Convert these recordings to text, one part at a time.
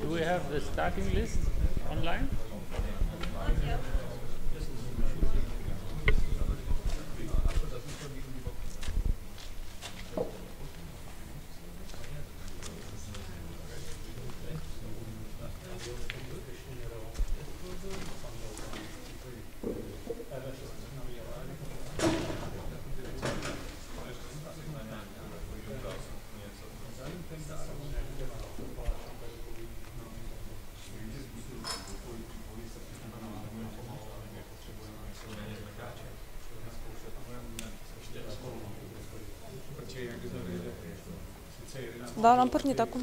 Do we have the starting list online? Da, nám první taku.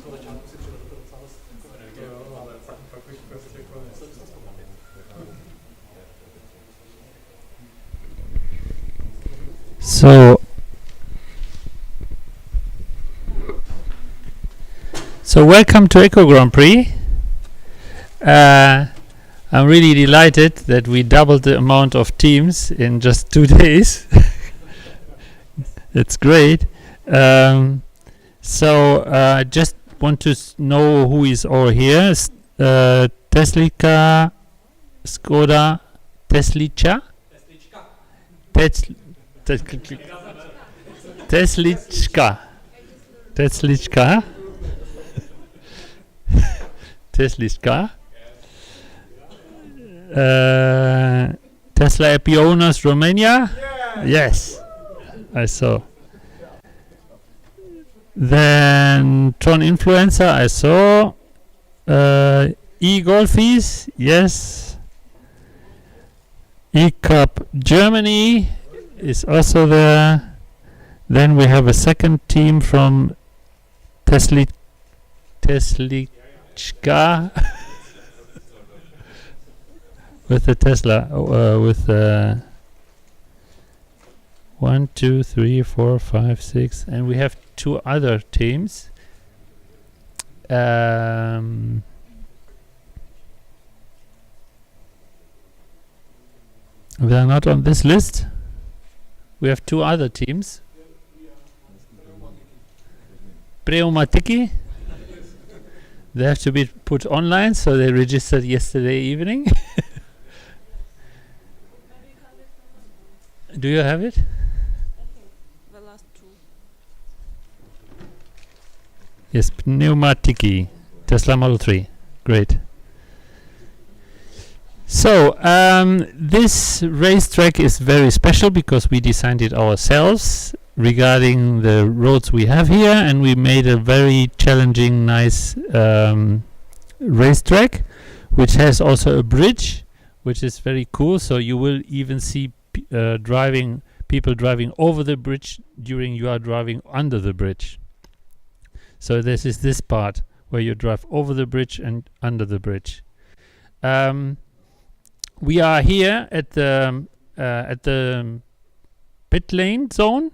So welcome to Eco Grand Prix. I'm really delighted that we doubled the amount of teams in just 2 days. It's great. I just want to know who is all here. Teslika, Skoda, Teslička? Teslička. Teslička. Teslička. Tesla Epi Owners Romania? Yes, I saw. Then Tron Influencer, I saw. E-Golfies, yes. E-Cup Germany is also there. Then we have a second team from Teslička. With the Tesla, with 1, 2, 3, 4, 5, 6, and we have 2 other teams. They are not on this list. We have 2 other teams. Pneumatiki. They have to be put online, so they registered yesterday evening. Do you have it? The last 2. Yes, Pneumatiki, Tesla Model 3. Great. So, this racetrack is very special because we designed it ourselves regarding the roads we have here, and we made a very challenging, nice racetrack, which has also a bridge, which is very cool. So you will even see people driving over the bridge during you are driving under the bridge. So this is this part where you drive over the bridge and under the bridge. We are here at the pit lane zone,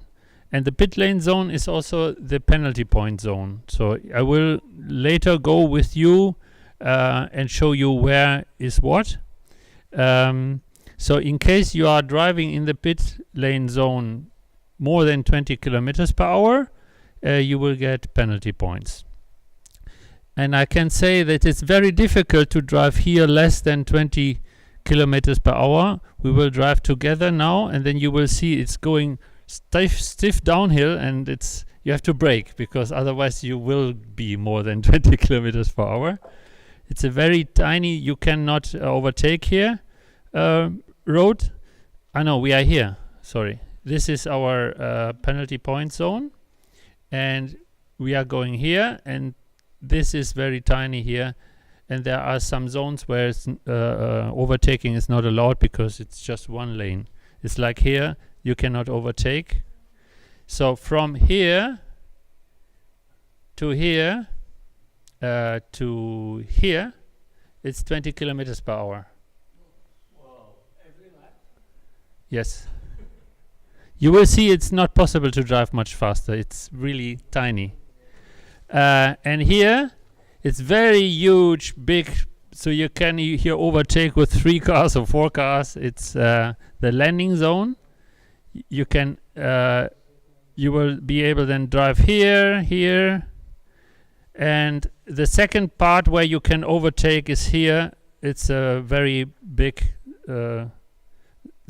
and the pit lane zone is also the penalty point zone. So I will later go with you and show you where is what. So in case you are driving in the pit lane zone more than 20 kilometers per hour, you will get penalty points. And I can say that it's very difficult to drive here less than 20 kilometers per hour. We will drive together now, and then you will see it's going stiff downhill, and you have to brake, because otherwise you will be more than 20 kilometers per hour. It's a very tiny, you cannot overtake here. Road. No, we are here. Sorry. This is our penalty point zone, and we are going here, and this is very tiny here, and there are some zones where overtaking is not allowed because it's just one lane. It's like here, you cannot overtake. So from here to here to here, it's 20 kilometers per hour. Yes. You will see it's not possible to drive much faster. It's really tiny. And here, it's very huge, big, so you can here overtake with 3 cars or 4 cars. It's the landing zone. You will be able then drive here, And the second part where you can overtake is here. It's a very big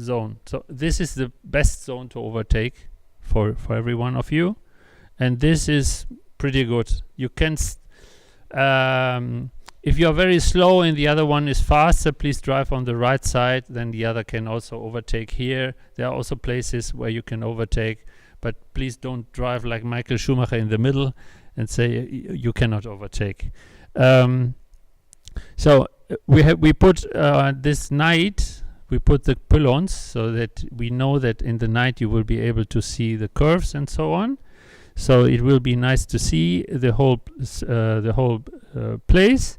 zone. So this is the best zone to overtake for every one of you. And this is pretty good. You can, if you're very slow and the other one is faster, please drive on the right side. Then the other can also overtake here. There are also places where you can overtake, but please don't drive like Michael Schumacher in the middle and say you cannot overtake. So we put this night, we put the pylons so that we know that in the night you will be able to see the curves and so on. So it will be nice to see the whole place.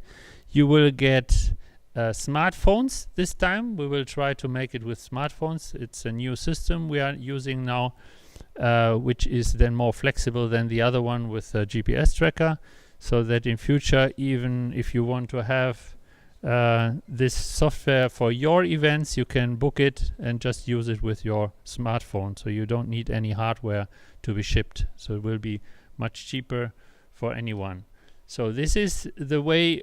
You will get smartphones this time. We will try to make it with smartphones. It's a new system we are using now, which is then more flexible than the other one with a GPS tracker, so that in future, even if you want to have this software for your events, you can book it and just use it with your smartphone. So you don't need any hardware to be shipped. So it will be much cheaper for anyone. So this is the way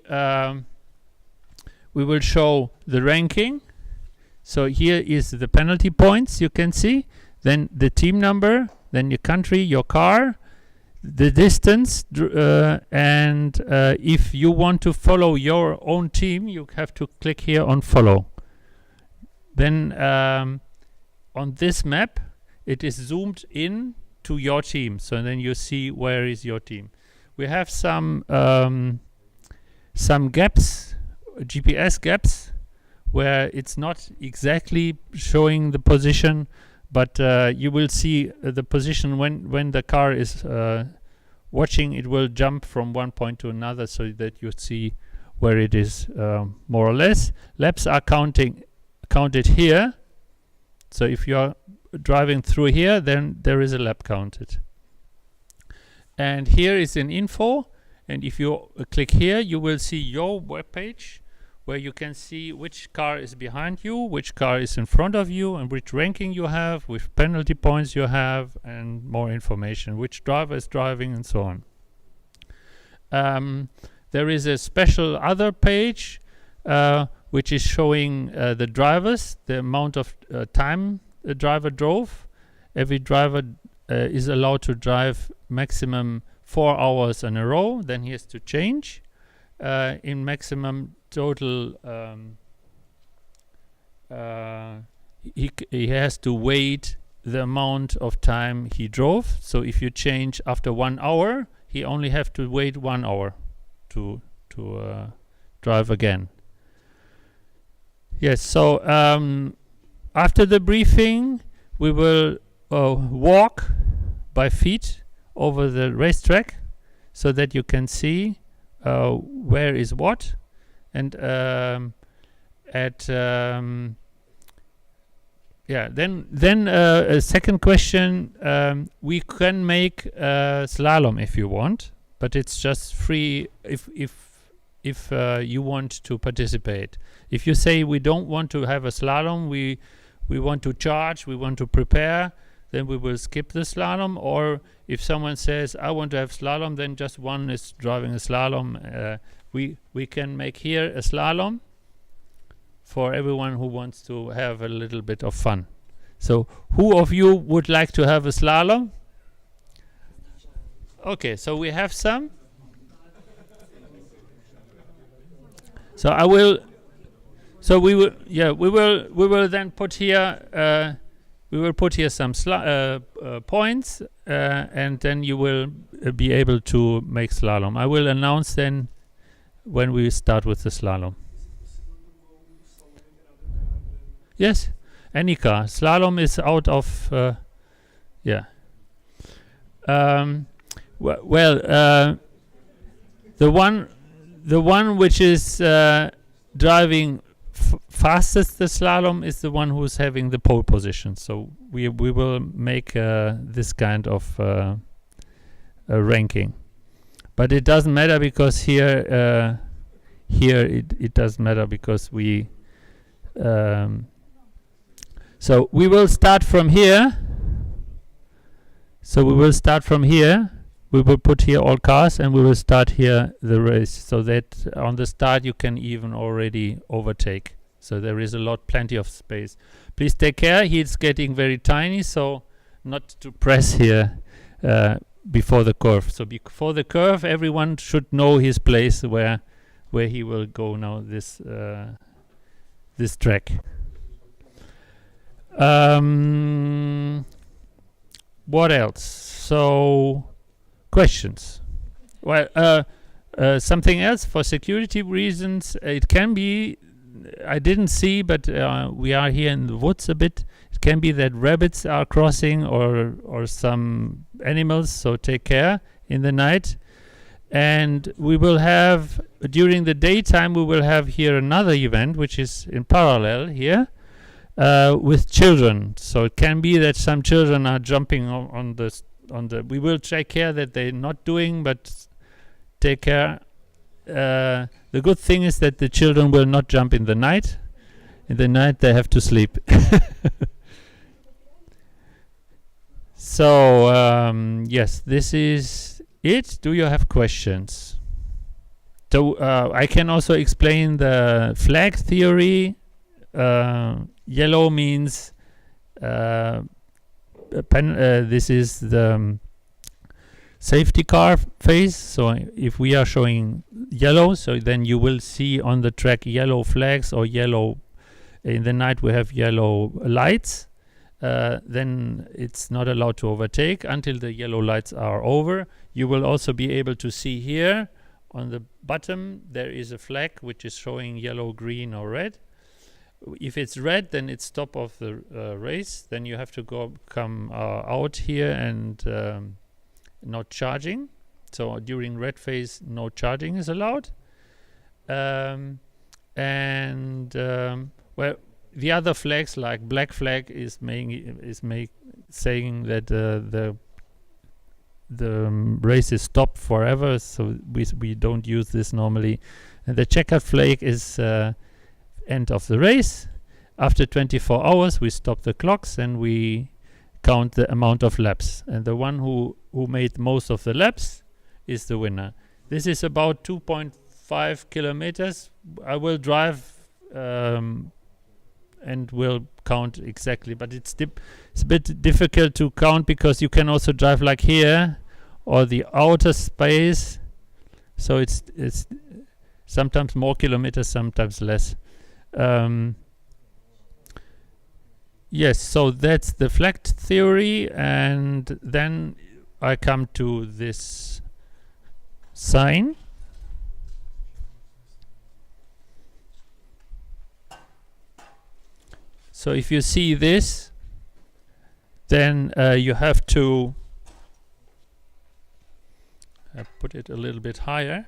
we will show the ranking. So here is the penalty points you can see, then the team number, then your country, your car, the distance, and if you want to follow your own team, you have to click here on follow. Then on this map, it is zoomed in to your team. So then you see where is your team. We have some gaps, GPS gaps, where it's not exactly showing the position, but you will see the position when the car is watching. It will jump from one point to another so that you see where it is more or less. Laps are counted here. So if you are driving through here, then there is a lap counted. And here is an info. And if you click here, you will see your web page, where you can see which car is behind you, which car is in front of you, and which ranking you have, which penalty points you have, and more information, which driver is driving, and so on. There is a special other page which is showing the drivers, the amount of time a driver drove. Every driver is allowed to drive maximum 4 hours in a row. Then he has to change in maximum total. He has to wait the amount of time he drove. So if you change after 1 hour, he only have to wait 1 hour to drive again. Yes. So after the briefing, we will walk by feet over the racetrack so that you can see where is what. And then a second question, we can make slalom if you want, but it's just free if you want to participate. If you say we don't want to have a slalom, we want to charge, we want to prepare, then we will skip the slalom. Or if someone says I want to have slalom, then just one is driving a slalom. We can make here a slalom for everyone who wants to have a little bit of fun. So who of you would like to have a slalom? Okay, so we have some. So I will. So we will. Yeah, we will then put here. We will put here some points, and then you will be able to make slalom. I will announce then when we start with the slalom. Yes, any car. Slalom is out of. Yeah. The one which is driving fastest the slalom is the one who's having the pole position. So we will make this kind of ranking, but it doesn't matter because here it doesn't matter because we. So we will start from here. we will put here all cars and we will start here the race, so that on the start you can even already overtake. So there is plenty of space. Please take care, he's getting very tiny, so not to press here before the curve. So before the curve, everyone should know his place where he will go now, this track. What else? So questions. Well, something else for security reasons. It can be, I didn't see, but we are here in the woods a bit. It can be that rabbits are crossing or some animals, so take care in the night. And we will have, during the daytime, we will have here another event, which is in parallel here, with children. So it can be that some children are jumping on the. We will take care that they're not doing, but take care. The good thing is that the children will not jump in the night. In the night they have to sleep. So yes, this is it. Do you have questions? So I can also explain the flag theory. Yellow means this is the safety car phase. So if we are showing yellow, so then you will see on the track yellow flags or yellow. In the night we have yellow lights. Then it's not allowed to overtake until the yellow lights are over. You will also be able to see here on the bottom there is a flag which is showing yellow, green or red. If it's red, then it's stop of the race. Then you have to come out here and not charging. So during red phase, no charging is allowed. Well, the other flags, like black flag, is saying that the race is stopped forever. So we don't use this normally. And the checkered flag is end of the race. After 24 hours, we stop the clocks and we count the amount of laps. And the one who made most of the laps is the winner. This is about 2.5 kilometers. I will drive and will count exactly, but it's a bit difficult to count because you can also drive like here or the outer space. So it's sometimes more kilometers, sometimes less. Yes, so that's the flag theory, and then I come to this sign. So if you see this, then you have to put it a little bit higher.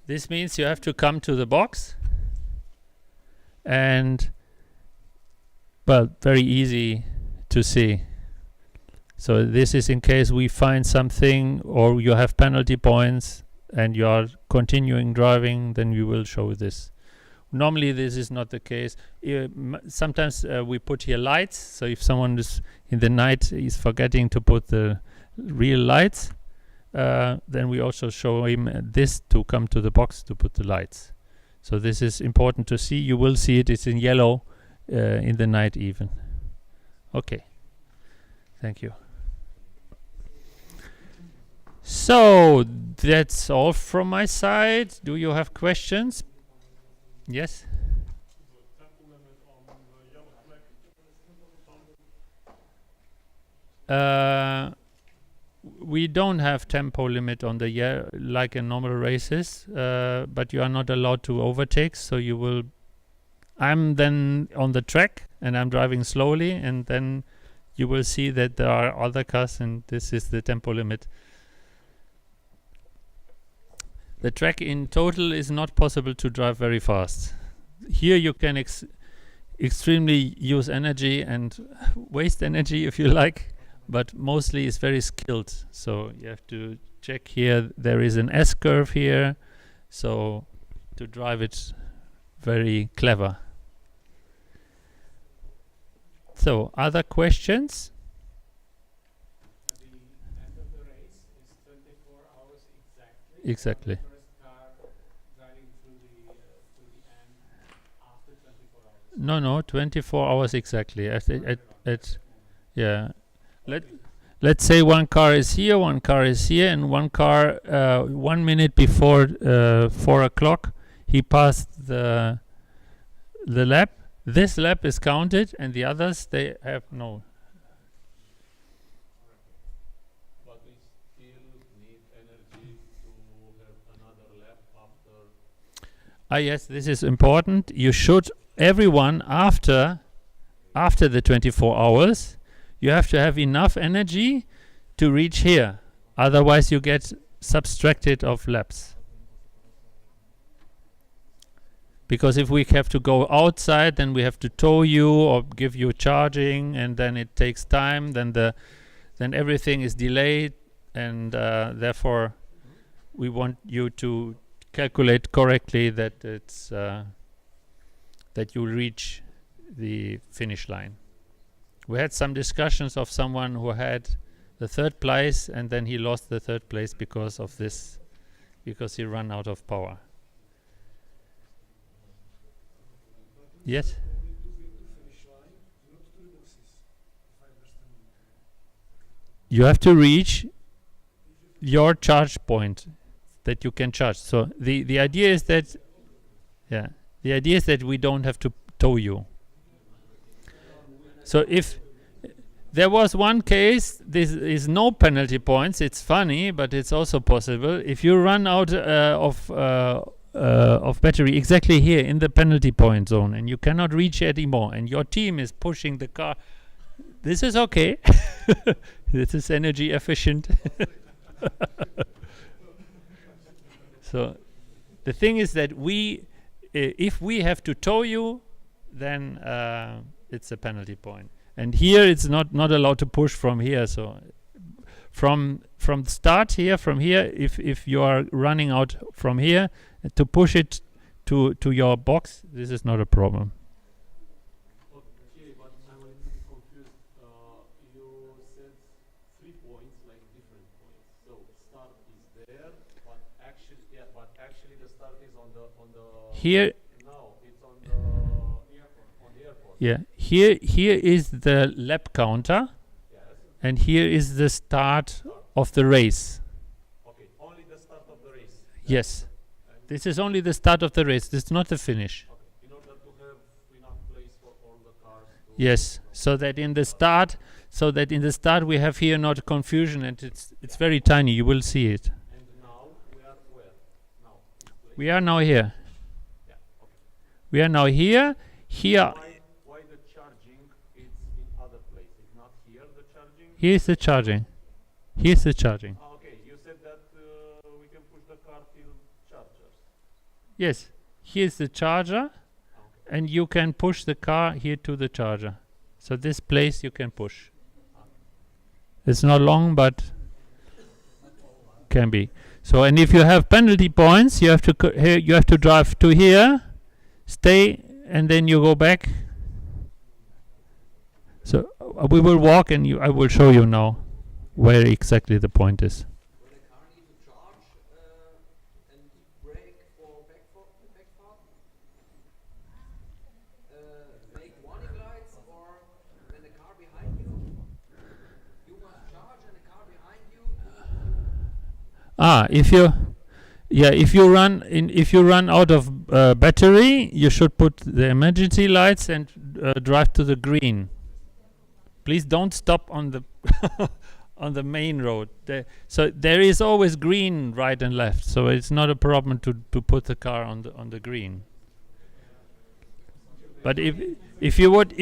This means you have to come to the box and, well, very easy to see. So this is in case we find something or you have penalty points and you are continuing driving, then we will show this. Normally this is not the case. Sometimes we put here lights, so if someone is in the night is forgetting to put the real lights, then we also show him this to come to the box to put the lights. So this is important to see. You will see it. It's in yellow in the night even. Okay. Thank you. So that's all from my side. Do you have questions? Yes? We don't have tempo limit on the like in normal races, but you are not allowed to overtake. So you will. I'm then on the track and I'm driving slowly, and then you will see that there are other cars, and this is the tempo limit. The track in total is not possible to drive very fast. Here you can extremely use energy and waste energy if you like, but mostly it's very skilled. So you have to check here. There is an S curve here, so to drive it very clever. So other questions? At the end of the exactly. No, no, 24 hours exactly. Yeah. Let's say one car is here, one car is here, and one car 1 minute before 4 o'clock he passed the lap. This lap is counted, and the others they have no. But we still need energy to have another lap after. Ah, yes, this is important. You should everyone after the 24 hours. You have to have enough energy to reach here. Otherwise, you get subtracted of laps. Because if we have to go outside, then we have to tow you or give you charging, and then it takes time. Then everything is delayed, and therefore we want you to calculate correctly that it's that you reach the finish line. We had some discussions of someone who had the third place, and then he lost the third place because of this, because he ran out of power. Yes? You have to reach your charge point that you can charge. So the idea is that, yeah, the idea is that we don't have to tow you. So if there was one case, this is no penalty points. It's funny, but it's also possible. If you run out of battery exactly here in the penalty point zone, and you cannot reach it anymore, and your team is pushing the car, this is okay. This is energy efficient. So the thing is that if we have to tow you, then it's a penalty point. And here it's not allowed to push from here. So from the start here, from here, if you are running out from here, to push it to your box, this is not a problem. Okay, but I'm a little bit confused. You said 3 points, like different points. So start is there, but actually the start is on the Here. No, it's on the airport. Yeah, here is the lap counter, Yes. and here is the start of the race. Okay, only the start of the race. Yes, this is only the start of the race. This is not the finish. Okay, in order to have enough place for all the cars. Yes, so that in the start we have here not confusion, and it's very tiny. You will see it. And now we are where? Now. We are now here. Yeah. Okay. We are now here. Here. Why the charging is in other place? It's not here the charging. Here's the charging. Here's the charging. Okay, you said that we can push the car till chargers. Yes, here's the charger, and you can push the car here to the charger. So this place you can push. It's not long, but can be. So, and if you have penalty points, you have to you have to drive to here, stay, and then you go back. So we will walk, and I will show you now where exactly the point is. Will the car need to charge and brake for backfart? Make warning lights, or when the car behind you, you must charge, and the car behind you. If you run out of battery, you should put the emergency lights and drive to the green. Please don't stop on the on the main road. So there is always green right and left. So it's not a problem to put the car on the green. But if you would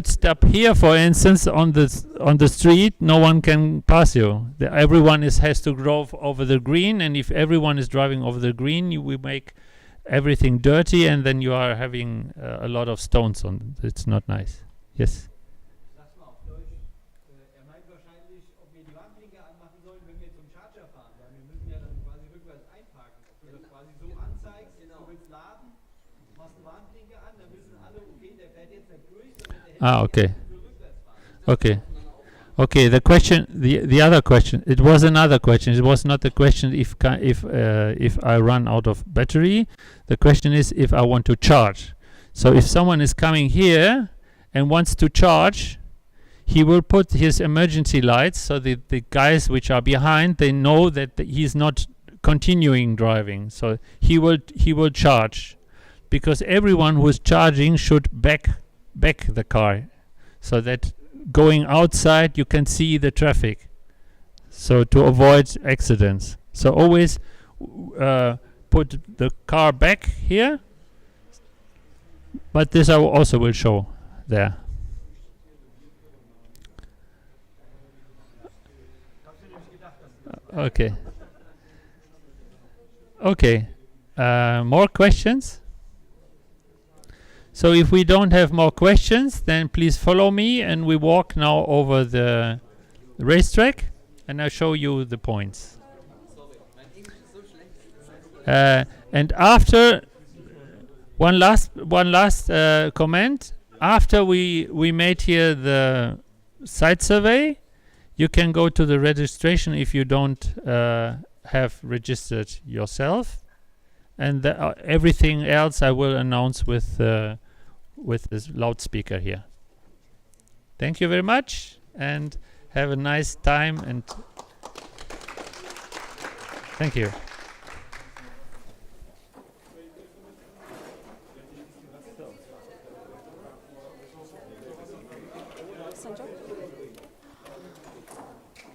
stop here, for instance, on the street, no one can pass you. Everyone has to drive over the green, and if everyone is driving over the green, you will make everything dirty, and then you are having a lot of stones on. It's not nice. Yes. Sag's mal auf Deutsch. Meint wahrscheinlich, ob wir die Warnblinker anmachen sollen, wenn wir zum Charger fahren, weil wir müssen ja dann quasi rückwärts einparken. Ob du das quasi so anzeigst, du willst laden, machst einen Warnblinker an, dann wissen alle, okay, der fährt jetzt nicht durch, sondern der hält Okay. für rückwärts fahren. Okay. Okay, the question, the other question. It was another question. It was not the question if I run out of battery. The question is if I want to charge. So if someone is coming here and wants to charge, he will put his emergency lights, so the guys which are behind, they know that he's not continuing driving. So he will charge, because everyone who is charging should back the car, so that going outside you can see the traffic, so to avoid accidents. So always put the car back here, but this I also will show there. Okay. Okay. More questions? So if we don't have more questions, then please follow me, and we walk now over the racetrack, and I'll show you the points. And after one last comment, after we made here the site survey, you can go to the registration if you don't have registered yourself, and everything else I will announce with this loudspeaker here. Thank you very much, and have a nice time, and thank you.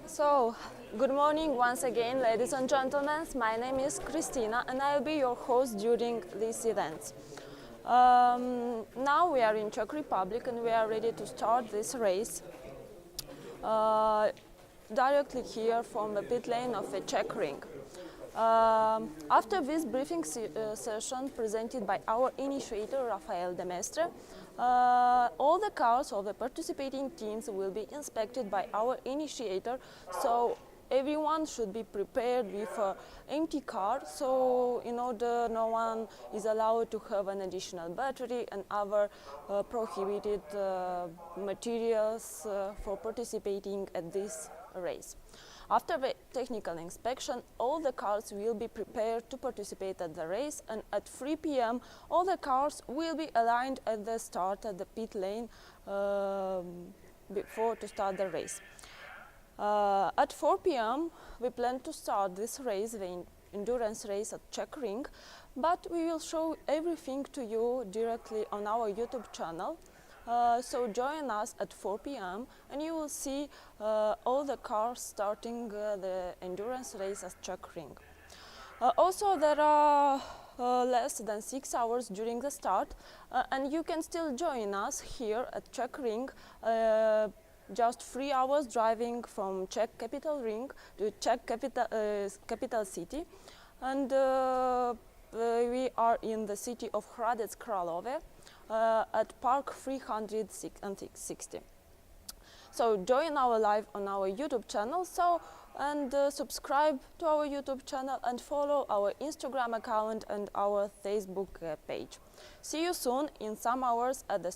So, good morning once again, ladies and gentlemen. My name is Christina, and I will be your host during this event. Now we are in Czech Republic, and we are ready to start this race directly here from the pit lane of a Czech ring. After this briefing session presented by our initiator, Rafael de Mestre, all the cars of the participating teams will be inspected by our initiator, so everyone should be prepared with an empty car, so in order no one is allowed to have an additional battery and other prohibited materials for participating at this race. After the technical inspection, all the cars will be prepared to participate at the race, and at 3 p.m. all the cars will be aligned at the start at the pit lane before to start the race. At 4 p.m. we plan to start this race, the endurance race at Czech Ring, but we will show everything to you directly on our YouTube channel. So join us at 4 p.m. and you will see all the cars starting the endurance race at Czech Ring. Also, there are less than 6 hours during the start, and you can still join us here at Czech Ring. Just 3 hours driving from Czech capital ring to Czech capital city, and we are in the city of Hradec Králové at Park 360. So join our live on our YouTube channel, and subscribe to our YouTube channel and follow our Instagram account and our Facebook page. See you soon in some hours at the